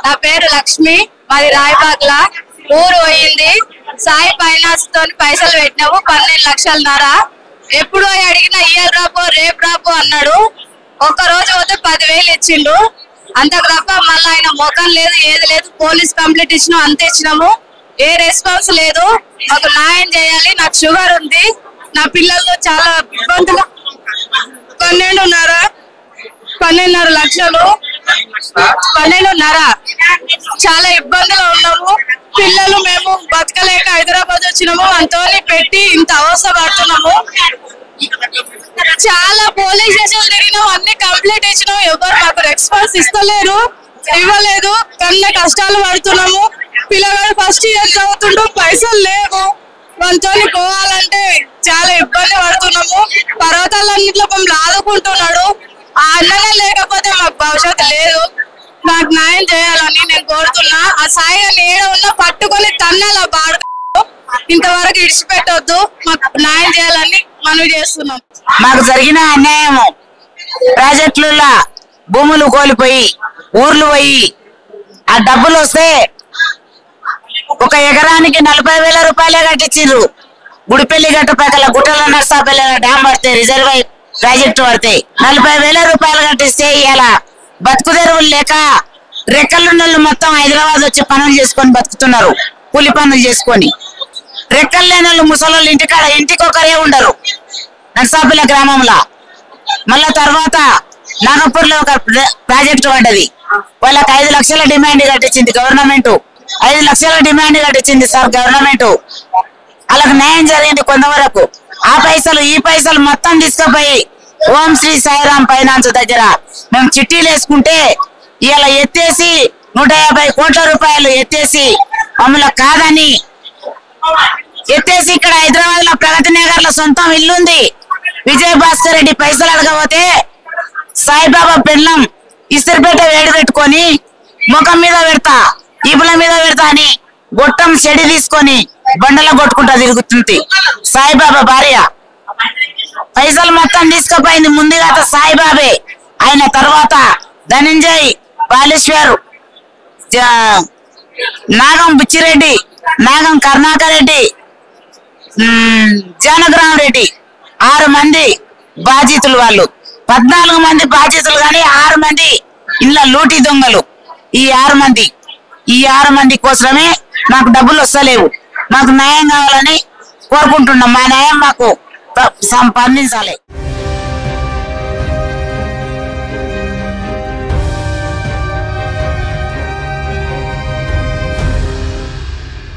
నా పేరు లక్ష్మి, మాది రాయబాగ్ల. ఊరు పోయింది. సాయి ఫైనాన్స్ తోని పైసలు పెట్టినాము 12 లక్షలన్నర. ఎప్పుడు అడిగినా ఇయర్ రాపో రేపు రాపో అన్నాడు. ఒక్క రోజు పోతే 10,000 ఇచ్చిండు. అంతకు తప్ప మళ్ళీ ఆయన మొఖం లేదు, ఏది లేదు. పోలీస్ కంప్లైంట్ ఇచ్చినాం, అంతే ఇచ్చినాము. ఏ రెస్పాన్స్ లేదు. మాకు న్యాయం చేయాలి. నాకు షుగర్ ఉంది. నా పిల్లలతో చాలా ఇబ్బందులు. 12.5 లక్షలు, 12.5. చాలా ఇబ్బందులు ఉన్నాము. పిల్లలు మేము బతకలేక హైదరాబాద్ వచ్చినాము. అంతో పెట్టి ఇంత అవసరం పడుతున్నాము. చాలా పోలీస్ స్టేషన్ తిరిగినాం, అన్ని కంప్లీట్ ఇచ్చినాం. ఎవరు మాకు రెస్పాన్స్ ఇవ్వలేదు. కన్నా కష్టాలు పడుతున్నాము. పిల్లగాడు ఫస్ట్ ఇయర్ చదువుతుంటూ పైసలు లేవు. మనతో పోవాలంటే చాలా ఇబ్బంది పడుతున్నాము. పర్వతాలన్నింటిలో మేము ఆదుకుంటున్నాడు. ఆ అన్ననే లేకపోతే మాకు భవిష్యత్తు లేదు. నాకు న్యాయం చేయాలని నేను కోరుతున్నా. ఆ సాయి ఏడ ఉన్నా పట్టుకొని తన్నాల బాడు. ఇంతవరకు ఇడిచిపెట్టొద్దు. మాకు న్యాయం చేయాలని మనవి చేస్తున్నాం. మాకు జరిగిన అన్యాయం, ప్రాజెక్టులలో భూములు కోల్పోయి ఊర్లు పోయి ఆ డబ్బులు వస్తే 1 ఎకరానికి 40,000 రూపాయలే కట్టించారు. గుడిపల్లి గట్టు పక్కల గుట్టల నర్సాపల్లి డ్యామ్ పడితే రిజర్వాయర్ ప్రాజెక్టు పడితే 40,000 రూపాయలు కట్టిస్తే ఇలా బతుకు తెరువులు లేక రెక్కలున్నోళ్ళు మొత్తం హైదరాబాద్ వచ్చి పనులు చేసుకొని బతుకుతున్నారు. కూలి పనులు చేసుకొని. రెక్కలు లేని వాళ్ళు ముసలోళ్ళు ఇంటికి ఒకరే ఉండరు నర్సాపల్లి గ్రామంలో. మళ్ళా తర్వాత నాగపూర్ లో ఒక ప్రాజెక్టు పడ్డది. వాళ్ళకి 5 లక్షల డిమాండ్ కట్టించింది గవర్నమెంట్. 5 లక్షల డిమాండ్ కట్టించింది సార్ గవర్నమెంట్. వాళ్ళకి న్యాయం జరిగింది కొంతవరకు. ఆ పైసలు ఈ పైసలు మొత్తం తీసుకుపోయి ఓం శ్రీ సాయిరాం ఫైనాన్స్ దగ్గర మేము చిట్టీలు వేసుకుంటే ఇలా ఎత్తేసి 150 కోట్ల రూపాయలు ఎత్తేసి మమ్మల్ని కాదని ఎత్తేసి ఇక్కడ హైదరాబాద్ లో ప్రగతి నగర్ లో సొంతం ఇల్లుంది. విజయ భాస్కర్ రెడ్డి పైసలు అడగబోతే సాయిబాబా పెళ్ళం ఇస్త్రిపేట వేడి పెట్టుకొని ముఖం మీద పెడతా ఈపుల మీద పెడతా అని గొట్టం చెడి తీసుకొని బండలో కొట్టుకుంటా తిరుగుతుంది సాయిబాబా భార్య. పైసలు మొత్తం తీసుకుపోయింది ముందుగా సాయిబాబే. ఆయన తర్వాత ధనంజయ్, బాలేశ్వర్, నాగం బుచ్చిరెడ్డి, నాగం కరుణాకర్ రెడ్డి, జానగ్రామ్ రెడ్డి 6 మంది బాధితులు. వాళ్ళు 14 మంది బాధితులు కానీ 6 మంది ఇంట్లో లూటీ దొంగలు. ఈ 6 మంది కోసమే మాకు డబ్బులు వస్తలేవు. మాకు న్యాయం కావాలని కోరుకుంటున్నాం. మా న్యాయం మాకు సంపాదించాలి.